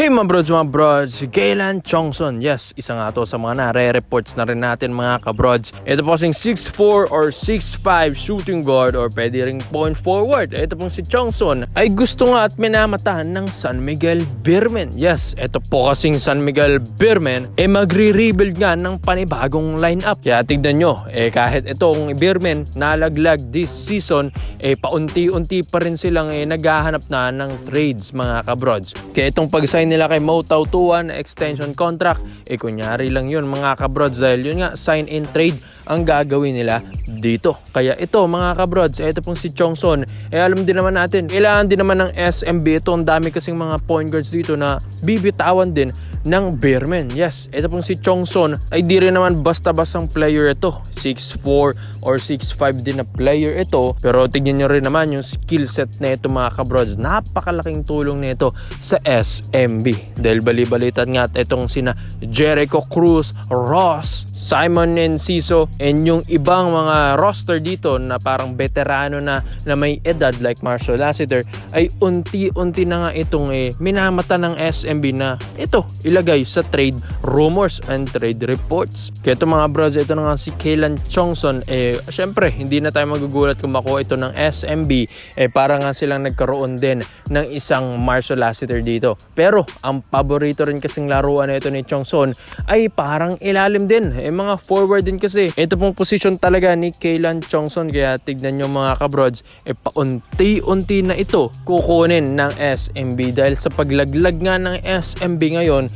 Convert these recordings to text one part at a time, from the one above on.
Hey mga brods, Kaylan Chongson. Yes, isa nga to sa mga nare-reports na rin natin mga kabrods. Ito po kasing 6'4 or 6'5 shooting guard or pwede ring point forward. Ito pong si Chongson ay gusto nga at minamatahan ng San Miguel Beermen. Yes, ito po kasing San Miguel Beermen magre-rebuild nga ng panibagong lineup. Kaya tignan nyo, kahit itong Beermen nalaglag this season, paunti-unti pa rin silang naghahanap na ng trades mga kabrods. Kaya itong pag-sign nila kay Motaw Tuan na extension contract, kunyari lang yun mga kabrods dahil yun nga sign in trade ang gagawin nila dito. Kaya ito mga kabrods, ito pong si Chongson, alam din naman natin, kailangan din naman ng SMB ito. Ang dami kasing mga point guards dito na bibitawan din ng Beermen. Yes, ito pong si Chongson ay di rin naman basta-bastang player ito. 6'4 or 6'5 din na player ito. Pero tignan nyo rin naman yung skill set na ito mga kabrods. Napakalaking tulong nito sa SMB. Dahil bali-balitan nga itong sina Jericho Cruz, Ross, Simon Enciso, and yung ibang mga roster dito na parang veterano na may edad like Marshall Lassiter ay unti-unti na nga itong minamata ng SMB na ito ilagay sa trade rumors and trade reports. Kaya ito mga bros, ito na nga si Kaylan Chongson. Syempre, hindi na tayo magugulat kung makuha ito ng SMB. Para nga silang nagkaroon din ng isang Marshall Lassiter dito. Pero, ang paborito rin kasing laruan na ito ni Chongson ay parang ilalim din. Mga forward din kasi. Ito pong position talaga ni Kaylan Chongson. Kaya tignan nyo mga kabrods, paunti-unti na ito kukunin ng SMB. Dahil sa paglaglag nga ng SMB ngayon,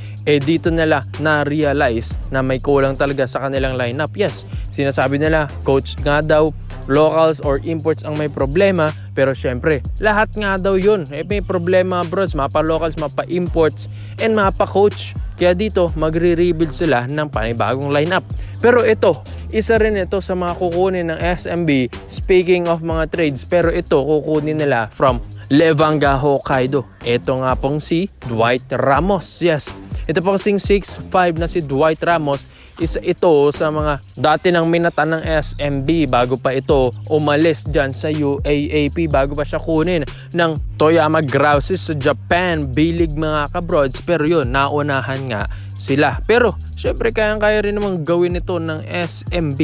dito nila na-realize na may kulang talaga sa kanilang lineup. Yes, sinasabi nila, coach nga daw, locals or imports ang may problema. Pero syempre, lahat nga daw yun. May problema bros, mapa-locals, mapa-imports, and mapa-coach. Kaya dito, magre-rebuild sila ng panibagong lineup. Pero ito, isa rin ito sa mga kukunin ng SMB. Speaking of mga trades, pero ito kukunin nila from Levanga, Hokkaido. Ito nga pong si Dwight Ramos. Yes, ito pong 6'5 na si Dwight Ramos, isa ito sa mga dati nang minatan ng SMB bago pa ito umalis dyan sa UAAP, bago pa siya kunin ng Toyama Grouses sa Japan B-League mga kabrods. Pero yun, naunahan nga sila. Pero syempre kaya rin namang gawin ito ng SMB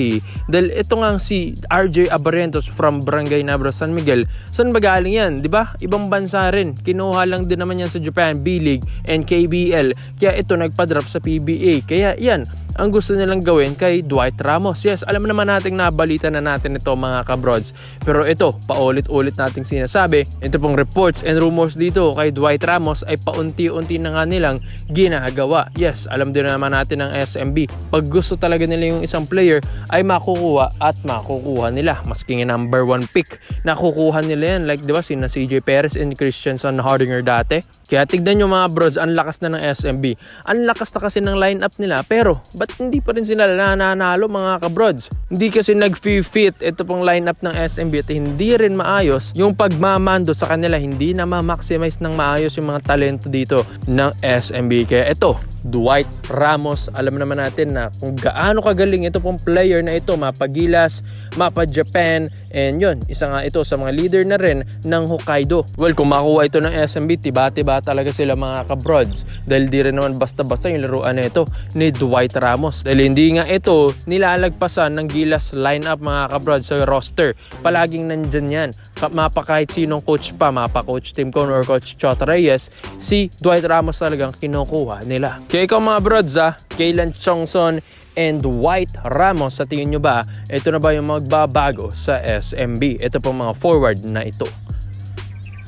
dahil ito nga si RJ Abarrientos from Barangay Nabra, San Miguel. Saan ba galing yan? Diba? Ibang bansa rin. Kinuha lang din naman yan sa Japan B-League and KBL. Kaya ito nagpa-drop sa PBA. Kaya yan ang gusto nilang gawin kay Dwight Ramos. Yes, alam naman nating nabalita na natin ito mga kabrods. Pero ito, paulit-ulit nating sinasabi, ito pong reports and rumors dito kay Dwight Ramos ay paunti-unti na nga nilang ginagawa. Yes, alam din naman natin ng SMB, pag gusto talaga nila yung isang player ay makukuha at makukuha nila. Maski nga number 1 pick, nakukuha nila yan. Like diba sina CJ Perez and Christensen Hardinger dati. Kaya tignan nyo mga brods, ang lakas na ng SMB. Ang lakas na kasi ng lineup nila. Pero ba't hindi pa rin sila nananalo mga kabrods? Hindi kasi nag-fit ito pong lineup ng SMB at hindi rin maayos yung pagmamando sa kanila. Hindi na ma-maximize ng maayos yung mga talento dito ng SMB. Kaya ito, Dwight Ramos, alam naman natin na kung gaano kagaling ito pong player na ito, mapa-Gilas, mapa-Japan, and yun, isa nga ito sa mga leader na rin ng Hokkaido. Well, kung makuha ito ng SMB, tiba-tiba talaga sila mga kabrods dahil di rin naman basta-basta yung laruan na ito ni Dwight Ramos. Dahil hindi nga ito nilalagpasan ng Gilas lineup mga kabrods sa roster. Palaging nandyan yan. Mapa kahit sinong coach pa, mapa Coach Tim Cone or Coach Chot Reyes, si Dwight Ramos talagang kinukuha nila. Kaya ikaw mga brods, Kaylan Chongson and Dwight Ramos, sa tingin nyo ba, ito na ba yung magbabago sa SMB? Ito pong mga forward na ito.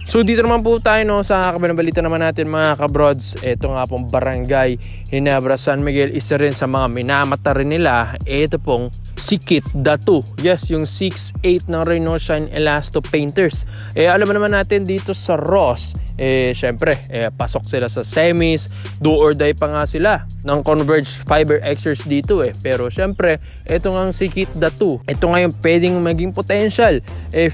So dito naman po tayo sa kabilang balita naman natin mga kabrods. Ito nga pong Barangay Ginebra, San Miguel, isa rin sa mga minamata rin nila. Ito pong si Kit Datu. Yes, yung 6'8 ng Reno Shine Elasto Painters. Alam naman natin dito sa Ross, syempre, pasok sila sa semis. Do or die pa nga sila ng Converge Fiber Xers dito Pero syempre, ito nga si Kit Datu. Ito nga yung pwedeng maging potential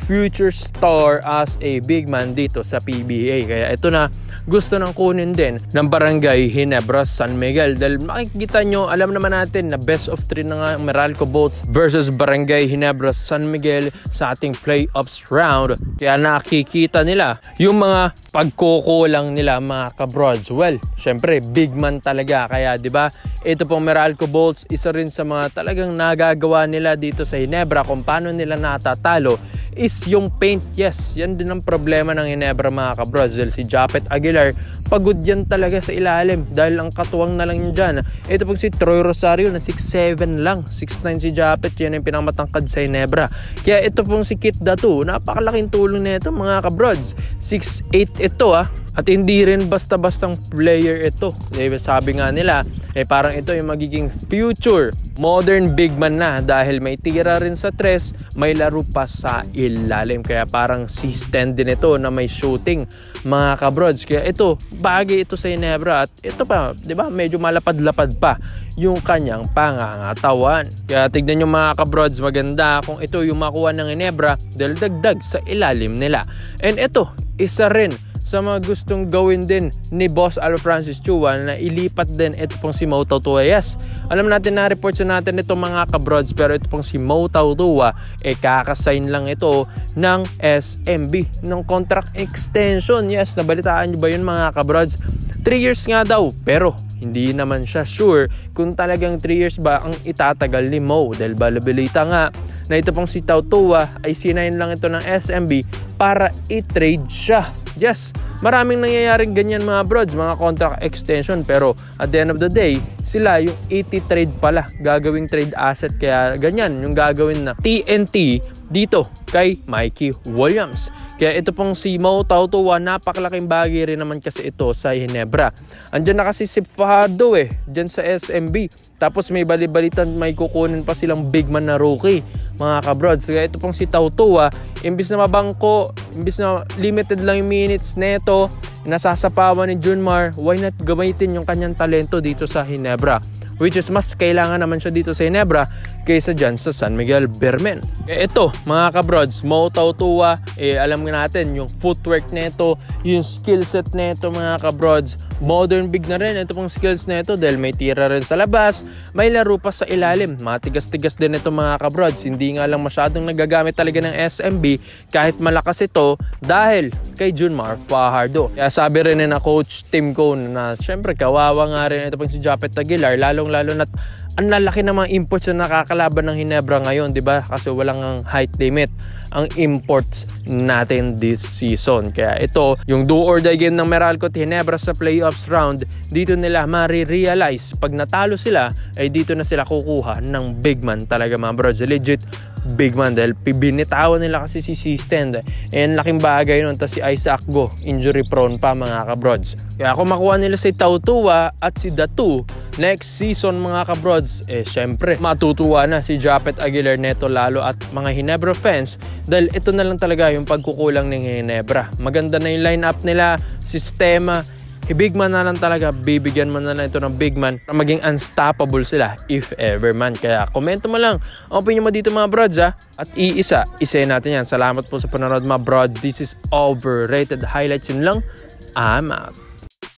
future star as a big man dito dito sa PBA. Kaya ito na gusto nang kunin din ng Barangay Ginebra San Miguel. Dahil makikita nyo, alam naman natin na best of 3 na nga Meralco Bolts versus Barangay Ginebra San Miguel sa ating playoffs round. Kaya nakikita nila yung mga pagkukulang nila mga kabrods. Well, syempre big man talaga. Kaya 'di ba? Ito pong Meralco Bolts, isa rin sa mga talagang nagagawa nila dito sa Ginebra kung paano nila natatalo is yung paint. Yes, yan din ang problema ng Ginebra mga kabrods. Si Japet Aguilar, pagod yan talaga sa ilalim dahil ang katuwang na lang dyan. Ito pag si Troy Rosario na 6'7 lang, 6'9 si Japet, yan yung pinakamatangkad sa Ginebra. Kaya ito pong si Kit Datu, napakalaking tulong na ito mga kabrods. 6'8 ito at hindi rin basta-bastang player ito. Sabi nga nila, parang ito yung magiging future modern big man na dahil may tira rin sa tres, may laro pa sa ilalim. Kaya parang system din ito na may shooting mga kabrods. Kaya ito, bagay ito sa Ginebra at ito pa, di ba, medyo malapad-lapad pa yung kanyang pangangatawan. Kaya tignan nyo mga kabrods, maganda kung ito yung makuha ng Ginebra dahil dagdag sa ilalim nila. And ito, isa rin sa mga gustong gawin din ni Boss Al Francis Chua na ilipat din ito pong si Mo Tautua. Yes, alam natin na report sa natin ito mga kabrods, pero ito pong si Mo Tautua kakasign lang ito ng SMB ng contract extension. Yes, nabalitaan nyo ba yun mga kabrods? 3 years nga daw, pero hindi naman siya sure kung talagang 3 years ba ang itatagal ni Mo dahil balabalita nga na ito pong si Tautua ay sinayin lang ito ng SMB para i-trade siya. Yes, maraming nangyayaring ganyan mga brods, mga contract extension, pero at the end of the day, sila yung 80 trade pala, gagawing trade asset. Kaya ganyan yung gagawin na TNT dito kay Mikey Williams. Kaya ito pong si Mo Tautua, napakalaking bagay rin naman kasi ito sa Ginebra. Andyan na kasi si Fajardo dyan sa SMB. Tapos may balibalitan, may kukunin pa silang big man na rookie mga kabrods. Kaya ito pong si Tautua, imbis na mabangko, imbis na limited lang yung minutes neto, nasasapawan ni Junmar, why not gamitin yung kanyang talento dito sa Ginebra? Which is mas kailangan naman siya dito sa Ginebra kaysa dyan sa San Miguel Bermen. Ito mga kabrods, Mo Tautua, alam natin yung footwork neto, yung skill set neto mga kabrods. Modern big na rin ito pong skills neto dahil may tira rin sa labas, may laro pa sa ilalim. Matigas-tigas din ito mga kabrods. Hindi nga lang masyadong nagagamit talaga ng SMB kahit malakas ito dahil kay Junmar Fajardo. Kaya sabi rin na coach Tim Cone na syempre kawawa nga rin ito pong si Japet Aguilar, lalong-lalo na't ang lalaki ng mga imports na nakakalaban ng Ginebra ngayon, di ba? Kasi walang ang height limit ang imports natin this season. Kaya ito, yung do or die game ng Meralco at Ginebra sa playoffs round, dito nila marirealize pag natalo sila, ay dito na sila kukuha ng big man talaga mga bros. Legit big man dahil binitawan nila kasi si Stand. And laking bagay nun. Tapos si Isaac Go, injury prone pa mga kabrods. Kaya kung makuha nila si Tautua at si Datu next season mga kabrods, syempre matutuwa na si Japet Aguilar neto lalo at mga Ginebra fans dahil ito na lang talaga yung pagkukulang ng Ginebra. Maganda na yung lineup nila, sistema, big man na lang talaga, bibigyan man na lang ito ng big man para maging unstoppable sila if ever man. Kaya komento mo lang ang opinion mo dito mga brods at isayin natin yan. Salamat po sa panonood mga brods. This is Overrated Highlights. Yun lang, I'm out.